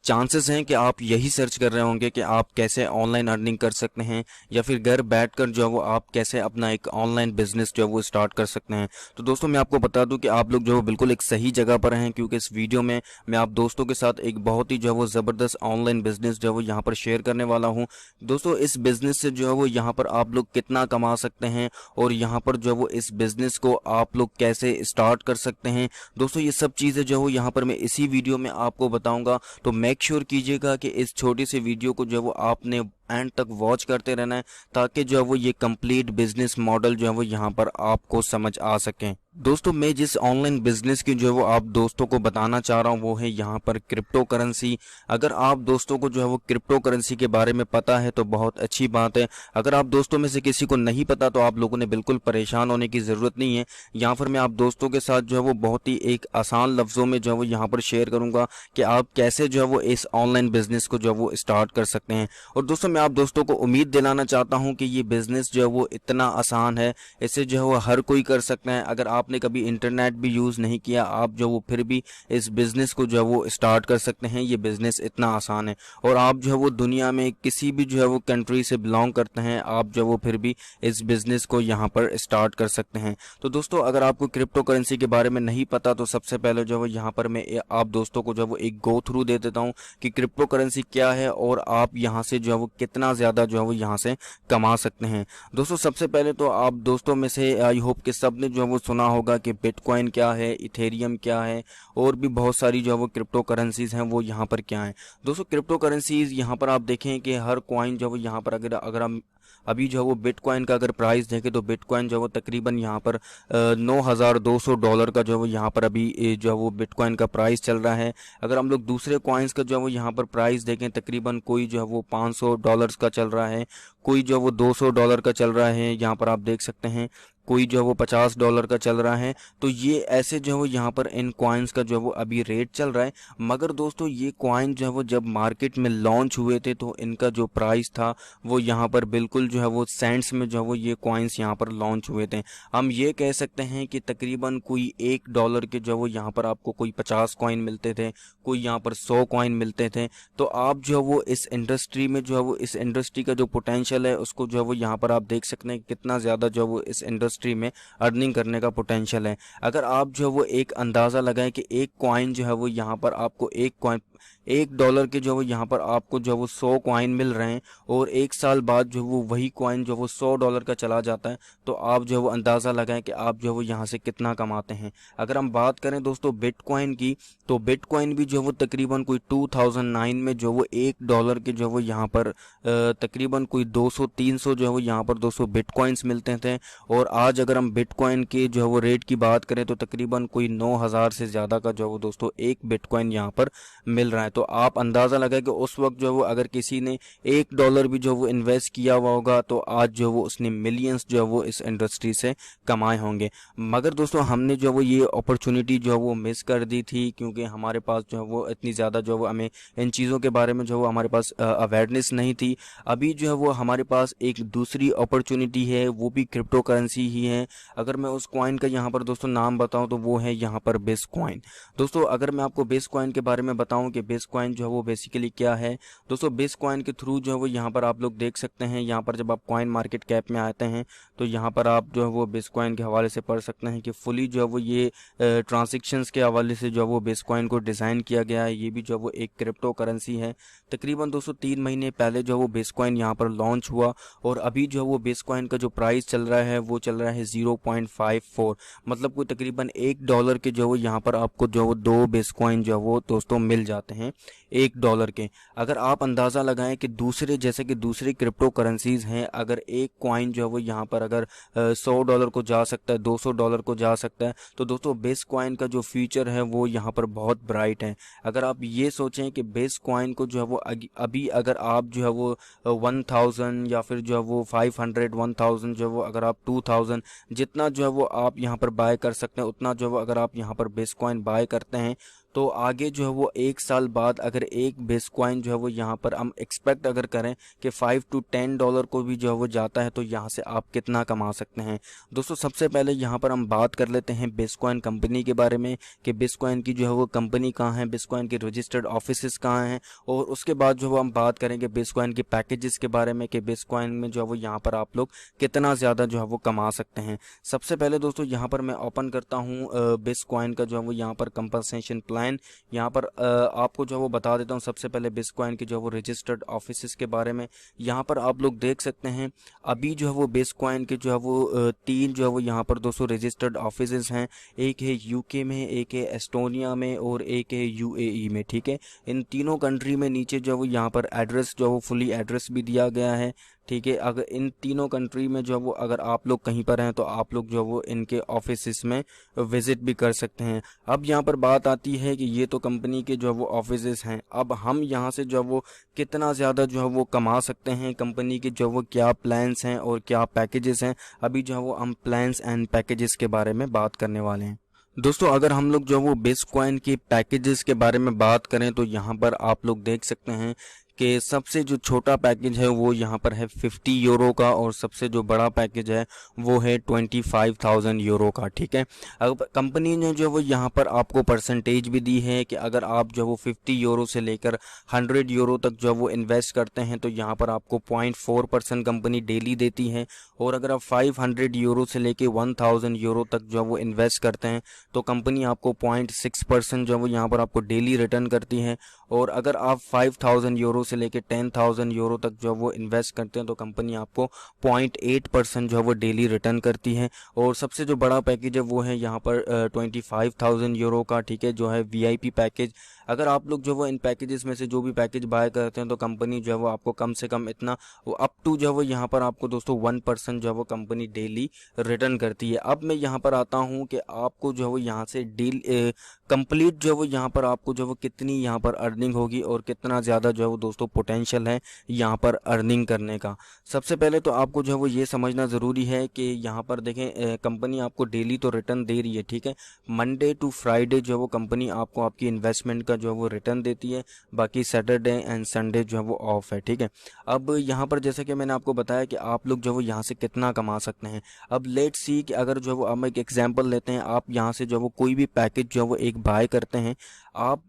Chances हैं कि आप यही सर्च कर रहे होंगे कि आप कैसे ऑनलाइन अर्निंग कर सकते हैं या फिर घर बैठकर जो है वो आप कैसे अपना एक ऑनलाइन बिजनेस जो है वो स्टार्ट कर सकते हैं। तो दोस्तों मैं आपको बता दूं कि आप लोग जो है बिल्कुल एक सही जगह पर हैं, क्योंकि इस वीडियो में मैं आप दोस्तों के साथ एक बहुत ही जो है वो ज़बरदस्त ऑनलाइन बिजनेस जो है वो यहाँ पर शेयर करने वाला हूँ। दोस्तों इस बिजनेस से जो है वो यहाँ पर आप लोग कितना कमा सकते हैं और यहाँ पर जो है वो इस बिजनेस को आप लोग कैसे स्टार्ट कर सकते हैं, दोस्तों ये सब चीज़ें जो है यहाँ पर मैं इसी वीडियो में आपको बताऊंगा। तो मेक श्योर कीजिएगा कि इस छोटी सी वीडियो को जो है वो आपने एंड तक वॉच करते रहना है, ताकि जो है वो ये कंप्लीट बिजनेस मॉडल जो है वो यहाँ पर आपको समझ आ सके। दोस्तों मैं जिस ऑनलाइन बिजनेस की जो है वो आप दोस्तों को बताना चाह रहा हूँ वो है यहाँ पर क्रिप्टो करेंसी। अगर आप दोस्तों को जो है वो क्रिप्टो करेंसी के बारे में पता है तो बहुत अच्छी बात है। अगर आप दोस्तों में से किसी को नहीं पता तो आप लोगों ने बिल्कुल परेशान होने की ज़रूरत नहीं है। यहाँ पर मैं आप दोस्तों के साथ जो है वो बहुत ही एक आसान लफ्ज़ों में जो है वो यहाँ पर शेयर करूँगा कि आप कैसे जो है वो इस ऑनलाइन बिजनेस को जो है वो स्टार्ट कर सकते हैं। और दोस्तों मैं आप दोस्तों को उम्मीद दिलाना चाहता हूँ कि ये बिज़नेस जो है वो इतना आसान है, इसे जो है वो हर कोई कर सकता है। अगर आपने कभी इंटरनेट भी यूज़ नहीं किया, आप जो वो फिर भी इस बिज़नेस को जो है वो स्टार्ट कर सकते हैं। ये बिज़नेस इतना आसान है और आप जो है वो दुनिया में किसी भी जो है वो कंट्री से बिलोंग करते हैं, आप जो वो फिर भी इस बिज़नेस को यहाँ पर स्टार्ट कर सकते हैं। तो दोस्तों अगर आपको क्रिप्टो करेंसी के बारे में नहीं पता तो सबसे पहले जो है वो यहाँ पर मैं आप दोस्तों को जो है वो एक गो थ्रू दे देता हूँ कि क्रिप्टो करेंसी क्या है और आप यहाँ से जो है वो कितना ज़्यादा जो है वो यहाँ से कमा सकते हैं। दोस्तों सबसे पहले तो आप दोस्तों में से आई होप कि सब ने जो है वो सुना होगा कि बिटकॉइन क्या है, इथेरियम क्या है और भी बहुत सारी जो है वो क्रिप्टो करेंसीज हैं वो यहाँ पर क्या हैं। दोस्तों क्रिप्टो करेंसीज यहाँ पर आप देखें कि हर कॉइन जो है वो यहाँ पर अगर हम अभी जो है वो बिटकॉइन का अगर प्राइस देखें तो बिटकॉइन जो है वो तकरीबन यहाँ पर $9,200 का जो है वो यहाँ पर अभी जो है वो बिटकॉइन का प्राइस चल रहा है। अगर हम लोग दूसरे कॉइन्स का जो है वो यहाँ पर प्राइस देखें तकरीबन कोई जो है वो $500 का चल रहा है, कोई जो है वो $200 का चल रहा है, यहाँ पर आप देख सकते हैं कोई जो है वो $50 का चल रहा है। तो ये ऐसे जो है वो यहाँ पर इन कॉइन्स का जो है वो अभी रेट चल रहा है। मगर दोस्तों ये कॉइन जो है वो जब मार्केट में लॉन्च हुए थे तो इनका जो प्राइस था वो यहाँ पर बिल्कुल जो है वो सेंट्स में जो है वो ये कॉइन्स यहाँ पर लॉन्च हुए थे। हम ये कह सकते हैं कि तकरीबन कोई $1 के जो है वो यहाँ पर आपको कोई 50 कॉइन मिलते थे, कोई यहाँ पर 100 कॉइन मिलते थे। तो आप जो है वो इस इंडस्ट्री में जो है वो इस इंडस्ट्री का जो पोटेंशियल है उसको जो है वो यहाँ पर आप देख सकते हैं कितना ज़्यादा जो है वो इस इंडस्ट्री में अर्निंग करने का पोटेंशियल है। अगर आप जो है वो एक अंदाज़ा लगाएं कि एक कॉइन जो है वो यहाँ पर आपको $1 के जो है यहाँ पर आपको जो है वो 100 कॉइन मिल रहे हैं और एक साल बाद जो वो वही कॉइन जो वो $100 का चला जाता है, तो आप जो है वो अंदाज़ा लगाएं कि आप जो है वो यहाँ से कितना कमाते हैं। अगर हम बात करें दोस्तों बिटकॉइन की तो बिटकॉइन भी जो है वो तकरीबन कोई 2009 में जो वो $1 के जो है वो यहाँ पर तकरीबन कोई 200-300 जो है वो यहाँ पर 200 बिटकॉइंस मिलते थे। और आज अगर हम बिटकॉइन के जो है वो रेट की बात करें तो तकरीबन कोई 9,000 से ज़्यादा का जो है वो दोस्तों एक बिटकॉइन यहाँ पर मिल रहा है। तो आप अंदाज़ा लगाए कि उस वक्त जो है वो अगर किसी ने $1 भी जो वो इन्वेस्ट किया हुआ होगा तो आज जो वो उसने मिलियंस जो है वो इस इंडस्ट्री से कमाए होंगे। मगर दोस्तों हमने जो वो ये अपॉर्चुनिटी जो है वो मिस कर दी थी, क्योंकि हमारे पास जो है वो इतनी ज़्यादा जो है वो हमें इन चीज़ों के बारे में जो है वो हमारे पास अवेयरनेस नहीं थी। अभी जो है वो हमारे पास एक दूसरी अपॉर्चुनिटी है, वो भी क्रिप्टो करेंसी ही है। अगर मैं उस कॉइन का यहाँ पर दोस्तों नाम बताऊँ तो वो है यहाँ पर बिटकॉइन। दोस्तों अगर मैं आपको बिटकॉइन के बारे में बताऊँ कि बिटकॉइन जो है वो बेसिकली क्या है, दोस्तों बिटकॉइन के थ्रू जो है वो यहाँ पर आप लोग देख सकते हैं, यहाँ पर जब आप कॉइन मार्केट कैप में आते हैं तो यहाँ पर आप जो है वो बिटकॉइन के हवाले से पढ़ सकते हैं कि फुली जो है वो ये ट्रांजेक्शन्स के हवाले से जो है वो बिटकॉइन को डिज़ाइन किया गया है। ये भी जो है वो एक क्रिप्टो करेंसी है। तकरीबन दोस्तों 3 महीने पहले जो है वो बिटकॉइन यहाँ पर लॉन्च हुआ और अभी जो है वो बिटकॉइन का जो प्राइस चल रहा है वो चल रहा है 0.54, मतलब कोई तकरीबन $1 के जो है वो यहाँ पर आपको जो है वो 2 बिटकॉइन जो है वो दोस्तों मिल जाते हैं $1 के। अगर आप अंदाज़ा लगाएं कि दूसरे जैसे कि दूसरी क्रिप्टो करेंसीज हैं, अगर एक कॉइन जो है वो यहाँ पर अगर $100 को जा सकता है, $200 को जा सकता है, तो दोस्तों बिटकॉइन का जो फ्यूचर है वो यहाँ पर बहुत ब्राइट है। अगर आप ये सोचें कि बिटकॉइन को जो है वो अभी अगर आप जो है वो 1000 या फिर जो है वो 500 1000 जो है वो अगर आप 2000 जितना जो है वो आप यहाँ पर बाय कर सकते हैं, उतना जो है वो अगर आप यहाँ पर बिटकॉइन बाय करते हैं तो आगे जो है वो 1 साल बाद अगर एक बिटकॉइन जो है वो यहाँ पर हम एक्सपेक्ट अगर करें कि $5 to $10 को भी जो है वो जाता है, तो यहाँ से आप कितना कमा सकते हैं। दोस्तों सबसे पहले यहाँ पर हम बात कर लेते हैं बिटकॉइन कंपनी के बारे में कि बिटकॉइन की जो है वो कंपनी कहाँ है, बिटकॉइन के रजिस्टर्ड ऑफिसेस कहाँ हैं, और उसके बाद जो है हम बात करेंगे बिटकॉइन के पैकेजेस के बारे में कि बिटकॉइन में जो है वो यहाँ पर आप लोग कितना ज़्यादा जो है वो कमा सकते हैं। सबसे पहले दोस्तों यहाँ पर मैं ओपन करता हूँ बिटकॉइन का जो है वो यहाँ पर कंपनसेशन प्लान। यहाँ पर आपको जो है वो बता देता हूँ सबसे पहले बिटकॉइन के जो है वो रजिस्टर्ड ऑफिसेस के बारे में। यहाँ पर आप लोग देख सकते हैं अभी जो है वो बिटकॉइन के जो है वो 3 जो है वो यहाँ पर दोस्तों रजिस्टर्ड ऑफिसेस हैं। एक है यूके में, एक है एस्टोनिया में, और एक है यूएई में। ठीक है, इन तीनों कंट्री में नीचे जो है वो यहाँ पर एड्रेस जो है वो फुली एड्रेस भी दिया गया है। ठीक है, अगर इन तीनों कंट्री में जो है वो अगर आप लोग कहीं पर हैं तो आप लोग जो है वो इनके ऑफिसेस में विजिट भी कर सकते हैं। अब यहाँ पर बात आती है कि ये तो कंपनी के जो है वो ऑफिसेस हैं, अब हम यहाँ से जो है वो कितना ज़्यादा जो है वो कमा सकते हैं, कंपनी के जो है वो क्या प्लान्स हैं और क्या पैकेजेस हैं, अभी जो है वो हम प्लान्स एंड पैकेजेस के बारे में बात करने वाले हैं। दोस्तों अगर हम लोग जो है वो बिटकॉइन की पैकेजेस के बारे में बात करें तो यहाँ पर आप लोग देख सकते हैं कि सबसे जो छोटा पैकेज है वो यहाँ पर है €50 का, और सबसे जो बड़ा पैकेज है वो है €25,000 का। ठीक है, अब कंपनी ने जो वो यहाँ पर आपको परसेंटेज भी दी है कि अगर आप जो वो €50 से लेकर €100 तक जो वो इन्वेस्ट करते हैं तो यहाँ पर आपको 0.4% कंपनी डेली देती है, और अगर आप €500 से लेकर €1,000 तक जो वो इन्वेस्ट करते हैं तो कंपनी आपको 0.6% जो वो यहाँ पर आपको डेली रिटर्न करती है, और अगर आप €5,000 से लेके €10,000 तक जो वो इन्वेस्ट करते हैं तो कंपनी आपको 0.8% जो है वो डेली रिटर्न करती है। और सबसे जो बड़ा पैकेज है वो है यहाँ पर €25,000 का। ठीक है, जो है वीआईपी पैकेज। अगर आप लोग जो वो इन पैकेजेस में से जो भी पैकेज बाय करते हैं तो कंपनी जो है वो आपको कम से कम इतना वो अप टू जो है वो यहाँ पर आपको दोस्तों 1% जो है वो कंपनी डेली रिटर्न करती है। अब मैं यहाँ पर आता हूँ कि आपको जो है वो यहाँ से डील कंप्लीट जो है वो यहाँ पर आपको जो है वो कितनी यहाँ पर अर्निंग होगी और कितना ज़्यादा जो है वो दोस्तों पोटेंशियल है यहाँ पर अर्निंग करने का। सबसे पहले तो आपको जो है वो ये समझना ज़रूरी है कि यहाँ पर देखें कंपनी आपको डेली तो रिटर्न दे रही है। ठीक है, मंडे टू फ्राइडे जो है वो कंपनी आपको आपकी इन्वेस्टमेंट का जो है वो रिटर्न देती है, बाकी सैटरडे एंड संडे जो है वो ऑफ है। ठीक है, अब यहाँ पर जैसे कि मैंने आपको बताया कि आप लोग जो है वो यहाँ से कितना कमा सकते हैं। अब लेट्स सी कि अगर जो है वो हम एक एग्जांपल लेते हैं, आप यहाँ से जो है वो कोई भी पैकेज जो है वो एक बाय करते हैं। आप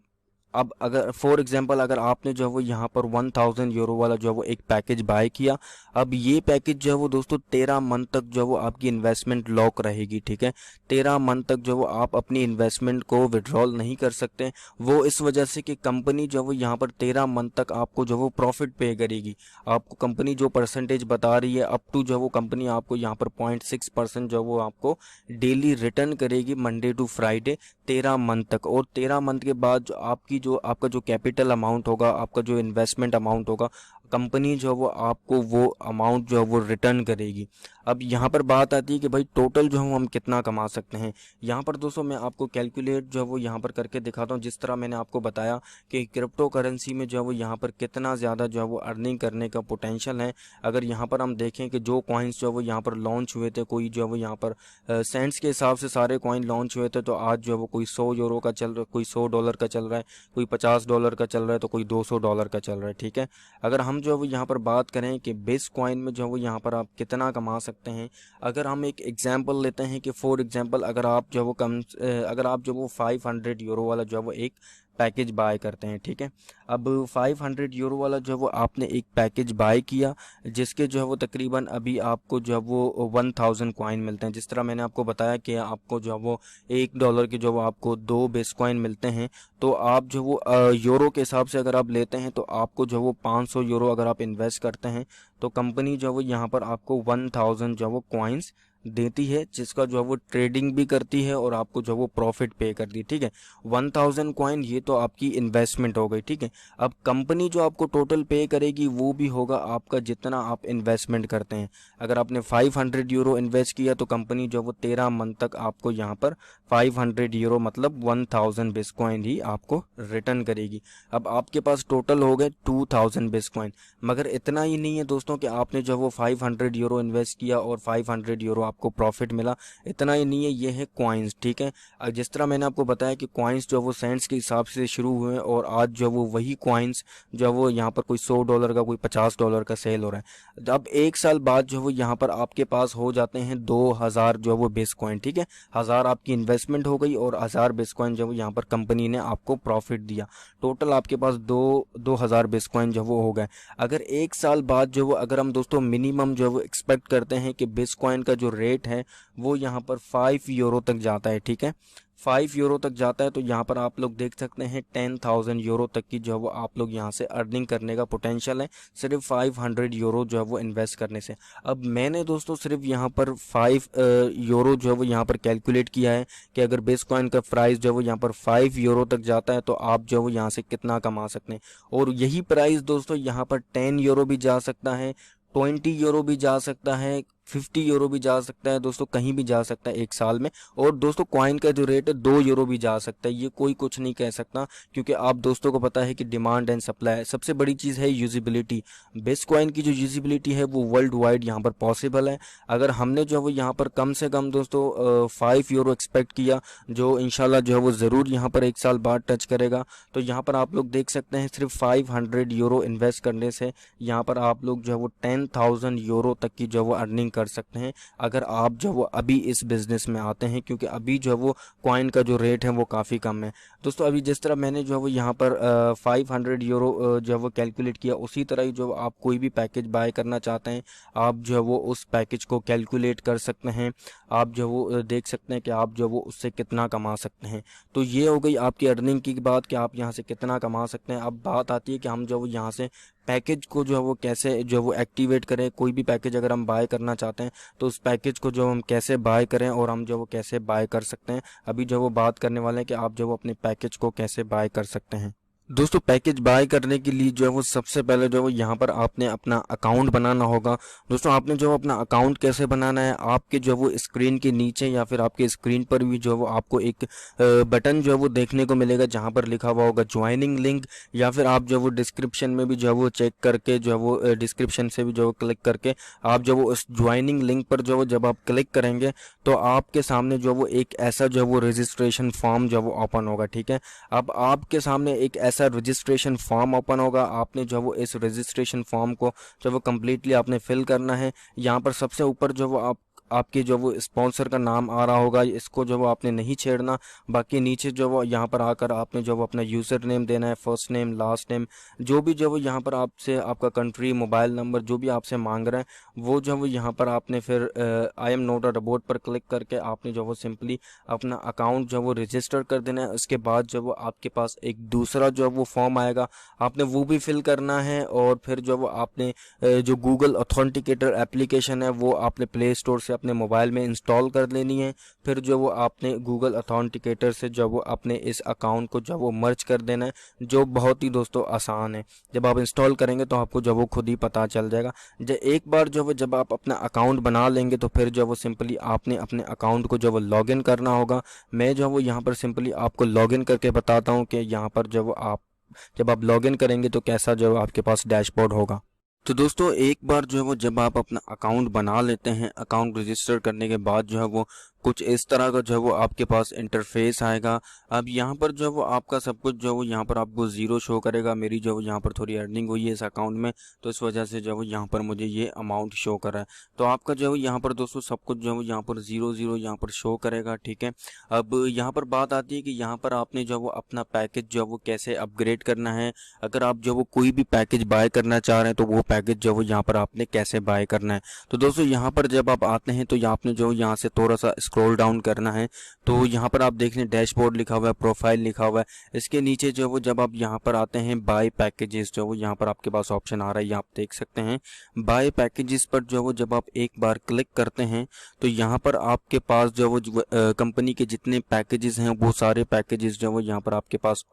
अब अगर फॉर एग्जांपल अगर आपने जो है वो यहाँ पर €1,000 वाला जो है वो एक पैकेज बाय किया, अब ये पैकेज जो है वो दोस्तों 13 मंथ तक जो है वो आपकी इन्वेस्टमेंट लॉक रहेगी। ठीक है, 13 मंथ तक जो है वो आप अपनी इन्वेस्टमेंट को विड्रॉल नहीं कर सकते, वो इस वजह से कि कंपनी जो है वो यहाँ पर 13 मंथ तक आपको जो है वो प्रॉफिट पे करेगी। आपको कंपनी जो परसेंटेज बता रही है अप टू जो है वो कंपनी आपको यहाँ पर 0.6% जो है वो आपको डेली रिटर्न करेगी मंडे टू फ्राइडे 13 मंथ तक। और 13 मंथ के बाद जो आपका जो कैपिटल अमाउंट होगा, आपका जो इन्वेस्टमेंट अमाउंट होगा, कंपनी जो है वो आपको वो अमाउंट जो है वो रिटर्न करेगी। अब यहाँ पर बात आती है कि भाई टोटल जो है हम कितना कमा सकते हैं। यहाँ पर दोस्तों मैं आपको कैलकुलेट जो है वो यहाँ पर करके दिखाता हूँ, जिस तरह मैंने आपको बताया कि क्रिप्टो करेंसी में जो है वो यहाँ पर कितना ज़्यादा जो है वो अर्निंग करने का पोटेंशियल है। अगर यहाँ पर हम देखें कि जो कॉइन्स जो है वो यहाँ पर लॉन्च हुए थे, कोई जो है वो यहाँ पर सेंट्स के हिसाब से सारे कॉइन लॉन्च हुए थे, तो आज जो है वो कोई €100 का चल रहा है, कोई $100 का चल रहा है, कोई $50 का चल रहा है, तो कोई $200 का चल रहा है। ठीक है, अगर हम जो है वो यहाँ पर बात करें कि बिटकॉइन में जो है वो यहाँ पर आप कितना कमा सकते हैं, अगर हम एक एग्जांपल लेते हैं कि फॉर एग्जांपल अगर आप जो वो अगर आप जो वो €500 वाला जो है वो एक पैकेज बाय करते हैं। ठीक है, अब €500 वाला जो है वो आपने एक पैकेज बाय किया, जिसके जो है वो तकरीबन अभी आपको जो है वो 1000 कॉइन मिलते हैं। जिस तरह मैंने आपको बताया कि आपको जो है वो $1 के जो वो आपको 2 बिटकॉइन मिलते हैं, तो आप जो वो यूरो के हिसाब से अगर आप लेते हैं तो आपको जो वो €500 अगर आप इन्वेस्ट करते हैं तो कंपनी जो है वो यहाँ पर आपको 1000 जो है वो कॉइन्स देती है, जिसका जो है वो ट्रेडिंग भी करती है और आपको जो है वो प्रॉफिट पे करती है। ठीक है, 1000 कॉइन ये तो आपकी इन्वेस्टमेंट हो गई। ठीक है, अब कंपनी जो आपको टोटल पे करेगी वो भी होगा आपका जितना आप इन्वेस्टमेंट करते हैं। अगर आपने €500 इन्वेस्ट किया तो कंपनी जो है वो 13 मंथ तक आपको यहाँ पर 500 यूरो मतलब 1000 बिटकॉइन ही आपको रिटर्न करेगी। अब आपके पास टोटल हो गए 2000 बिटकॉइन। मगर इतना ही नहीं है दोस्तों कि आपने जो वो 500 यूरो इन्वेस्ट किया और 500 यूरो आपको प्रॉफिट मिला, इतना ही नहीं है, ये है कॉइन्स, ठीक है। जिस तरह मैंने आपको बताया कि कॉइन्स जो वो सेंट्स के हिसाब से शुरू हुए और आज जो वो वही कॉइन्स जो वो यहाँ पर कोई $100 का कोई $50 का सेल हो रहा है। अब 1 साल बाद जो वो यहाँ पर आपके पास हो जाते हैं 2000 जो वो बिटकॉइन, ठीक है। 1000 आपकी इन्वेस्टमेंट हो गई और 1000 बिटकॉइन जो यहाँ पर कंपनी ने आपको प्रॉफिट दिया। टोटल आपके पास 2000 बिटकॉइन जो वो हो गए। अगर 1 साल बाद जो वो अगर हम दोस्तों मिनिमम जो वो एक्सपेक्ट करते हैं कि बिटकॉइन का जो रेट है वो यहाँ पर 5 यूरो तक जाता है, ठीक है, 5 यूरो तक जाता है, तो यहाँ पर आप लोग देख सकते हैं 10,000 यूरो तक की जो है वो आप लोग यहाँ से अर्निंग करने का पोटेंशियल है सिर्फ 500 यूरो जो है वो इन्वेस्ट करने से। अब मैंने दोस्तों सिर्फ यहाँ पर 5 यूरो जो है वो यहाँ पर कैलकुलेट किया है कि अगर बिटकॉइन का प्राइस जो है वो यहाँ पर 5 यूरो तक जाता है तो आप जो है वो यहाँ से कितना कमा सकते हैं। और यही प्राइस दोस्तों यहाँ पर 10 यूरो भी जा सकता है, 20 यूरो भी जा सकता है, 50 यूरो भी जा सकता है दोस्तों, कहीं भी जा सकता है 1 साल में। और दोस्तों कॉइन का जो रेट है 2 यूरो भी जा सकता है, ये कोई कुछ नहीं कह सकता, क्योंकि आप दोस्तों को पता है कि डिमांड एंड सप्लाई सबसे बड़ी चीज़ है यूजिबिलिटी। बिटकॉइन की जो यूजिबिलिटी है वो वर्ल्ड वाइड यहाँ पर पॉसिबल है। अगर हमने जो है वो यहाँ पर कम से कम दोस्तों 5 यूरो एक्सपेक्ट किया, जो इंशाल्लाह जो है वो ज़रूर यहाँ पर 1 साल बाद टच करेगा, तो यहाँ पर आप लोग देख सकते हैं सिर्फ 500 यूरो इन्वेस्ट करने से यहाँ पर आप लोग जो है वो 10,000 यूरो तक की जो है वो अर्निंग कर सकते हैं अगर आप जो वो अभी इस बिज़नेस में आते हैं, क्योंकि अभी जो है वो कॉइन का जो रेट है वो काफ़ी कम है दोस्तों। अभी जिस तरह मैंने जो है वो यहाँ पर 500 यूरो जो है वो कैलकुलेट किया, उसी तरह ही जो आप कोई भी पैकेज बाय करना चाहते हैं आप जो है वो उस पैकेज को कैलकुलेट कर सकते हैं। आप जो वो देख सकते हैं कि आप जो वो उससे कितना कमा सकते हैं। तो ये हो गई आपकी अर्निंग की बात कि आप यहाँ से कितना कमा सकते हैं। अब बात आती है कि हम जो वो यहाँ से पैकेज को जो है वो कैसे जो वो एक्टिवेट करें। कोई भी पैकेज अगर हम बाय करना चाहते हैं तो उस पैकेज को जो हम कैसे बाय करें और हम जो वो कैसे बाय कर सकते हैं, अभी जो वो बात करने वाले हैं कि आप जो वो अपने पैकेज को कैसे बाय कर सकते हैं। दोस्तों पैकेज बाय करने के लिए जो है वो सबसे पहले जो है वो यहाँ पर आपने अपना अकाउंट बनाना होगा। दोस्तों आपने जो अपना अकाउंट कैसे बनाना है, आपके जो वो स्क्रीन के नीचे या फिर आपके स्क्रीन पर भी जो है वो आपको एक बटन जो है वो देखने को मिलेगा जहाँ पर लिखा हुआ होगा ज्वाइनिंग लिंक, या फिर आप जो वो डिस्क्रिप्शन में भी जो है वो चेक करके जो है वो डिस्क्रिप्शन से भी जो है क्लिक करके आप जो वो उस ज्वाइनिंग लिंक पर जो वो जब आप क्लिक करेंगे तो आपके सामने जो वो एक ऐसा जो वो रजिस्ट्रेशन फॉर्म जो वो ओपन होगा, ठीक है। अब आपके सामने एक ऐसा रजिस्ट्रेशन फॉर्म ओपन होगा, आपने जो वो इस रजिस्ट्रेशन फॉर्म को जो वो कम्प्लीटली आपने फिल करना है। यहाँ पर सबसे ऊपर जो वो आपके जो वो स्पॉन्सर का नाम आ रहा होगा, इसको जो वो आपने नहीं छेड़ना। बाकी नीचे जो वो यहाँ पर आकर आपने जो वो अपना यूज़र नेम देना है, फर्स्ट नेम लास्ट नेम, जो भी जो वो यहाँ पर आपसे आपका कंट्री मोबाइल नंबर जो भी आपसे मांग रहे हैं वो जो वो यहाँ पर आपने फिर I am note a robot पर क्लिक करके आपने जो वो सिंपली अपना अकाउंट जो वो रजिस्टर कर देना है। उसके बाद जो वो आपके पास एक दूसरा जो वो फॉर्म आएगा, आपने वो भी फिल करना है। और फिर जो वो आपने जो गूगल ऑथेंटिकेटर एप्लीकेशन है वो आपने प्ले स्टोर से अपने मोबाइल में इंस्टॉल कर लेनी है। फिर जो वो आपने गूगल ऑथेंटिकेटर से जो वो अपने इस अकाउंट को जो वो मर्ज कर देना है, जो बहुत ही दोस्तों आसान है। जब आप इंस्टॉल करेंगे तो आपको जो वो खुद ही पता चल जाएगा। एक बार जो वो जब आप अपना अकाउंट बना लेंगे तो फिर जो वो सिंपली आपने अपने अकाउंट को जो वो लॉगिन करना होगा। मैं जो वो यहाँ पर सिंपली आपको लॉगिन करके बताता हूँ कि यहाँ पर जो वो आप जब आप लॉगिन करेंगे तो कैसा जो आपके पास डैशबोर्ड होगा। तो दोस्तों एक बार जो है वो जब आप अपना अकाउंट बना लेते हैं, अकाउंट रजिस्टर करने के बाद जो है वो कुछ इस तरह का जो है वो आपके पास इंटरफेस आएगा। अब यहाँ पर जो है वो आपका सब कुछ जो है वो यहाँ पर आपको ज़ीरो शो करेगा। मेरी जो है यहाँ पर थोड़ी अर्निंग हुई है इस अकाउंट में, तो इस वजह से जो है वो यहाँ पर मुझे ये अमाउंट शो कर रहा है। तो आपका जो है यहाँ पर दोस्तों सब कुछ जो है वो यहाँ पर ज़ीरो ज़ीरो यहाँ पर शो करेगा, ठीक है। अब यहाँ पर बात आती है कि यहाँ पर आपने जो है वो अपना पैकेज जो है वो कैसे अपग्रेड करना है। अगर आप जो वो कोई भी पैकेज बाय करना चाह रहे हैं तो वो पैकेज जो वो यहाँ पर आपने कैसे बाय करना है। तो दोस्तों यहाँ पर जब आप आते हैं तो आपने जो यहाँ से थोड़ा सा स्क्रॉल डाउन करना है। तो यहाँ पर आप देख लें डैशबोर्ड लिखा हुआ है, प्रोफाइल लिखा हुआ है। इसके नीचे जो वो जब आप यहाँ पर आते हैं बाय पैकेजेस, जो वो यहाँ पर आपके पास ऑप्शन आ रहा है, ये आप देख सकते हैं बाय पैकेजेस पर जो वो जब आप एक बार क्लिक करते हैं तो यहाँ पर आपके पास जो वो कंपनी के जितने पैकेजेस हैं वो सारे पैकेजेस जो वो यहाँ पर आपके पास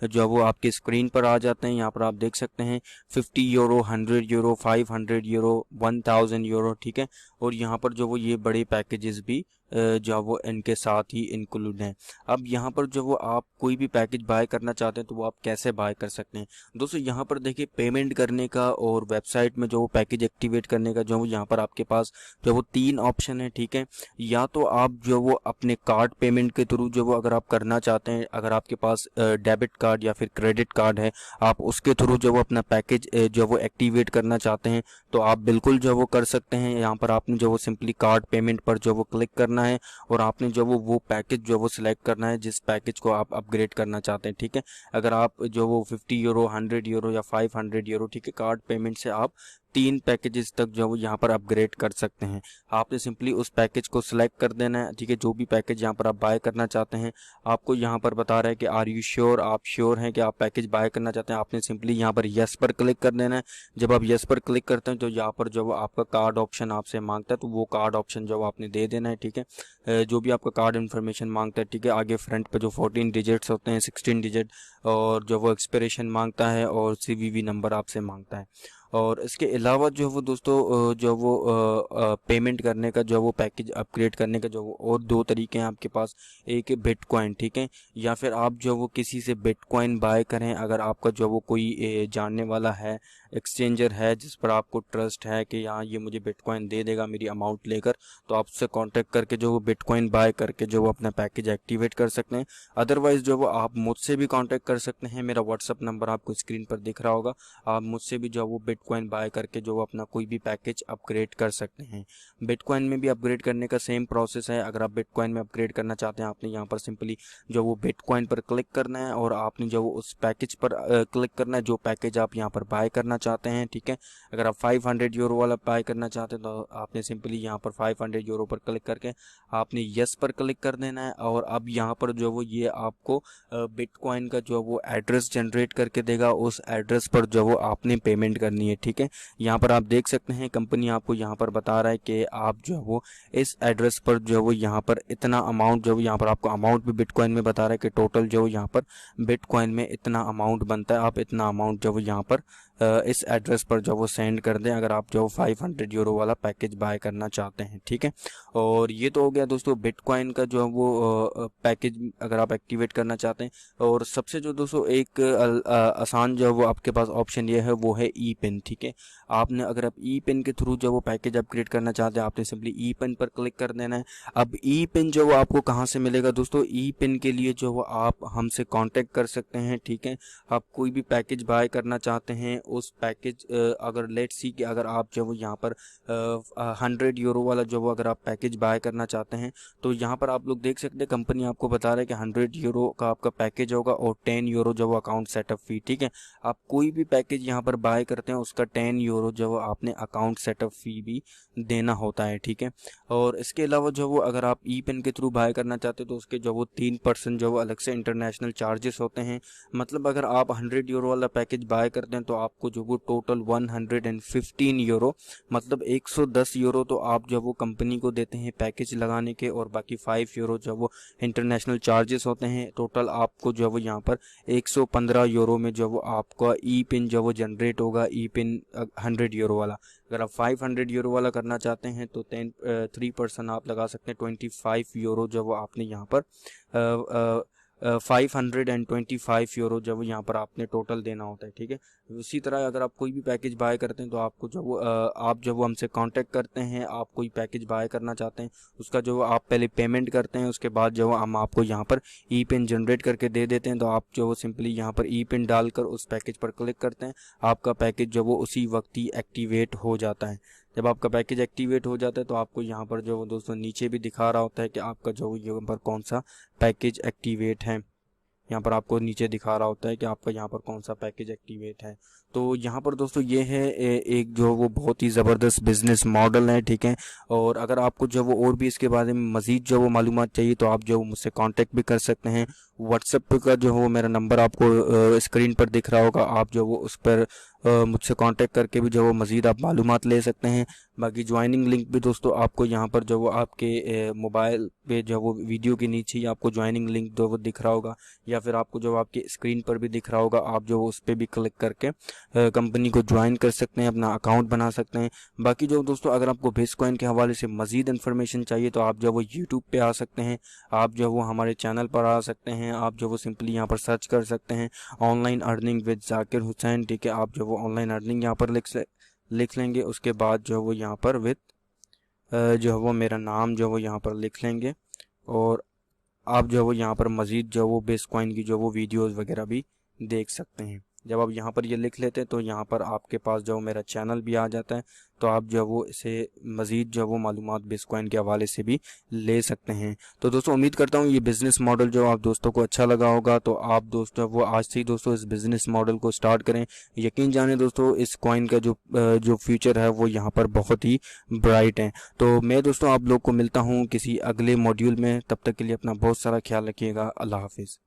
जो वो आपके स्क्रीन पर आ जाते हैं। यहाँ पर आप देख सकते हैं 50 यूरो, 100 यूरो, 500 यूरो, 1000 यूरो, ठीक है। और यहाँ पर जो वो ये बड़े पैकेजेस भी जो वो इनके साथ ही इंक्लूड हैं। अब यहाँ पर जो वो आप कोई भी पैकेज बाय करना चाहते हैं तो वो आप कैसे बाय कर सकते हैं दोस्तों। यहाँ पर देखिए पेमेंट करने का और वेबसाइट में जो वो पैकेज एक्टिवेट करने का जो वो यहाँ पर आपके पास जो वो 3 ऑप्शन है, ठीक है। या तो आप जो वो अपने कार्ड पेमेंट के थ्रू जो वो अगर आप करना चाहते हैं, अगर आपके पास डेबिट कार्ड या फिर क्रेडिट कार्ड है, आप उसके थ्रू जो वो अपना पैकेज जो वो एक्टिवेट करना चाहते हैं तो आप बिल्कुल जो वो कर सकते हैं। यहाँ पर आपने जो वो सिंपली कार्ड पेमेंट पर जो वो क्लिक करना है और आपने जो वो पैकेज जो वो सिलेक्ट करना है जिस पैकेज को आप अपग्रेड करना चाहते हैं, ठीक है। अगर आप जो वो 50 यूरो, 100 यूरो या 500 यूरो, ठीक है, कार्ड पेमेंट से आप 3 पैकेजेस तक जो वो यहाँ पर अपग्रेड कर सकते हैं। आपने सिंपली उस पैकेज को सिलेक्ट कर देना है, ठीक है। जो भी पैकेज यहाँ पर आप बाय करना चाहते हैं, आपको यहाँ पर बता रहा है कि आर यू श्योर, आप श्योर हैं कि आप पैकेज बाय करना चाहते हैं। आपने सिंपली यहाँ पर यस पर क्लिक कर देना है। जब आप यस पर क्लिक करते हैं तो यहाँ पर जो वो आपका कार्ड ऑप्शन आपसे मांगता है तो वो कार्ड ऑप्शन जो आपने दे देना है, ठीक है। जो भी आपका कार्ड इन्फॉर्मेशन मांगता है, ठीक है, आगे फ्रंट पे जो 14 डिजिट्स होते हैं, 16 डिजिट, और जो वो एक्सपिरेशन मांगता है और सीवीवी नंबर आपसे मांगता है। और इसके अलावा जो वो दोस्तों जो वो पेमेंट करने का जो वो पैकेज अपग्रेड करने का जो वो और 2 तरीके हैं आपके पास। एक है बिटकॉइन, ठीक है, या फिर आप जो वो किसी से बिटकॉइन बाय करें। अगर आपका जो वो कोई जानने वाला है, एक्सचेंजर है जिस पर आपको ट्रस्ट है कि हाँ ये मुझे बिटकॉइन दे देगा मेरी अमाउंट लेकर, तो आप उससे कांटेक्ट करके जो वो बिटकॉइन बाय करके जो वो अपना पैकेज एक्टिवेट कर सकते हैं। अदरवाइज जो वो आप मुझसे भी कांटेक्ट कर सकते हैं। मेरा व्हाट्सअप नंबर आपको स्क्रीन पर दिख रहा होगा। आप मुझसे भी जो वो बिटकॉइन बाय करके जो अपना कोई भी पैकेज अपग्रेड कर सकते हैं। बिटकॉइन में भी अपग्रेड करने का सेम प्रोसेस है। अगर आप बिटकॉइन में अपग्रेड करना चाहते हैं, आपने यहाँ पर सिंपली जो वो बिटकॉइन पर क्लिक करना है और आपने जो वो उस पैकेज पर क्लिक करना है जो पैकेज आप यहाँ पर बाय करना चाहते हैं, ठीक है। अगर आप 500 यूरो वाला बाय करना चाहते हैं तो आपने सिंपली यहाँ पर 500 यूरो पर क्लिक करके आपने यस पर क्लिक कर देना है। और अब यहाँ पर जो वो ये आपको बिटकॉइन का जो वो एड्रेस जनरेट करके देगा। उस एड्रेस पर जो वो आपने पेमेंट करनी है, ठीक है। यहाँ पर आप देख सकते हैं कंपनी आपको यहाँ पर बता रहा है कि आप जो वो इस एड्रेस पर जो वो यहाँ पर इतना अमाउंट जो यहाँ पर आपको अमाउंट भी बिटकॉइन में बता रहा है कि टोटल जो यहाँ पर बिटकॉइन में इतना अमाउंट बनता है। आप इतना अमाउंट जो वो यहाँ पर इस एड्रेस पर जो वो सेंड कर दें अगर आप जो 500 यूरो वाला पैकेज बाय करना चाहते हैं, ठीक है। और ये तो हो गया दोस्तों बिटकॉइन का जो वो पैकेज अगर आप एक्टिवेट करना चाहते हैं। और सबसे जो दोस्तों एक आसान जो वो आपके पास ऑप्शन ये है वो है ई पिन, ठीक है। आपने अगर आप ई पिन के थ्रू जो वो पैकेज अपग्रेड करना चाहते हैं, आपने सिंपली ई पिन पर क्लिक कर देना है। अब ई पिन जो वो आपको कहाँ से मिलेगा दोस्तों? ई पिन के लिए जो वो आप हमसे कांटेक्ट कर सकते हैं, ठीक है। आप कोई भी पैकेज बाय करना चाहते हैं, उस पैकेज अगर लेट्स सी कि अगर आप जो वो यहाँ पर 100 यूरो वाला जो वो अगर आप पैकेज बाय करना चाहते हैं तो यहाँ पर आप लोग देख सकते हैं कंपनी आपको बता रहा है कि 100 यूरो का आपका पैकेज होगा और 10 यूरो जो वो अकाउंट सेटअप फी, ठीक है। आप कोई भी पैकेज यहाँ पर बाय करते हैं उसका 10 यूरो जो वो आपने अकाउंट सेटअप फी भी देना होता है, ठीक है। और इसके अलावा जो वो अगर आप ई पिन के थ्रू बाय करना चाहते हैं तो उसके जो वो 3% जो वो अलग से इंटरनेशनल चार्जेस होते हैं। मतलब अगर आप 100 यूरो वाला पैकेज बाय करते हैं तो आपको जो वो टोटल 115 यूरो मतलब 110 यूरो तो आप जो वो कंपनी को देते हैं पैकेज लगाने के, और बाकी 5 यूरो जो वो इंटरनेशनल चार्जेस होते हैं। टोटल आपको जो वो यहाँ पर 115 यूरो में जो वो आपका ई पिन जो वो जनरेट होगा, ई पिन 100 यूरो वाला। अगर आप 500 यूरो वाला करना चाहते हैं तो 3% आप लगा सकते हैं, 25 यूरो जो वो आपने यहाँ पर 525 यूरो जब यहाँ पर आपने टोटल देना होता है, ठीक है। उसी तरह अगर आप कोई भी पैकेज बाय करते हैं तो आपको जो वो आप जब वो हमसे कांटेक्ट करते हैं, आप कोई पैकेज बाय करना चाहते हैं उसका जो आप पहले पेमेंट करते हैं, उसके बाद जो हम आपको यहाँ पर ई पिन जनरेट करके दे देते हैं। तो आप जो वो सिंपली यहाँ पर ई पिन डालकर उस पैकेज पर क्लिक करते हैं, आपका पैकेज जो वो उसी वक्त ही एक्टिवेट हो जाता है। जब आपका पैकेज एक्टिवेट हो जाता है तो आपको यहाँ पर जो दोस्तों नीचे भी दिखा रहा होता है कि आपका जो यहाँ पर कौन सा पैकेज एक्टिवेट है। यहाँ पर आपको नीचे दिखा रहा होता है कि आपका यहाँ पर कौन सा पैकेज एक्टिवेट है। तो यहाँ पर दोस्तों ये है एक जो वो बहुत ही ज़बरदस्त बिजनेस मॉडल है, ठीक है। और अगर आपको जो वो और भी इसके बारे में मज़ीद जो वो मालूमात चाहिए तो आप जो मुझसे कांटेक्ट भी कर सकते हैं। व्हाट्सएप का जो वो मेरा नंबर आपको स्क्रीन पर दिख रहा होगा, आप जो वो उस पर मुझसे कांटेक्ट करके भी जो वो मज़ीद आप मालूमात ले सकते हैं। बाकी ज्वाइनिंग लिंक भी दोस्तों आपको यहाँ पर जो वो आपके मोबाइल पे जो वो वीडियो के नीचे ही आपको ज्वाइनिंग लिंक जो वो दिख रहा होगा, या फिर आपको जो आपकी स्क्रीन पर भी दिख रहा होगा, आप जो उस पर भी क्लिक करके कंपनी को ज्वाइन कर सकते हैं, अपना अकाउंट बना सकते हैं। बाकी जो दोस्तों अगर आपको बिटकॉइन के हवाले से मज़ीद इन्फॉर्मेशन चाहिए तो आप जो वो यूट्यूब पे आ सकते हैं, आप जो वो हमारे चैनल पर आ सकते हैं, आप जो वो सिंपली यहाँ पर सर्च कर सकते हैं online earning with Zakir Hussain. ठीक है, आप जो वो ऑनलाइन अर्निंग यहाँ पर लिख लेंगे। उसके बाद जो वो यहाँ पर विद जो है वो मेरा नाम जो वो यहाँ पर लिख लेंगे, और आप जो वो यहाँ पर मज़ीद जो वो बिटकॉइन की जो वो वीडियोस वगैरह भी देख सकते हैं। जब आप यहाँ पर ये लिख लेते हैं तो यहाँ पर आपके पास जो मेरा चैनल भी आ जाता है, तो आप जो वो इसे मज़ीद जो वो मालूमात बिटकॉइन के हवाले से भी ले सकते हैं। तो दोस्तों उम्मीद करता हूँ ये बिज़नेस मॉडल जो आप दोस्तों को अच्छा लगा होगा। तो आप दोस्तों वो आज से ही दोस्तों इस बिज़नेस मॉडल को स्टार्ट करें। यकीन जाने दोस्तों इस कॉइन का जो फ्यूचर है वो यहाँ पर बहुत ही ब्राइट है। तो मैं दोस्तों आप लोग को मिलता हूँ किसी अगले मॉड्यूल में। तब तक के लिए अपना बहुत सारा ख्याल रखिएगा। अल्लाह हाफिज़।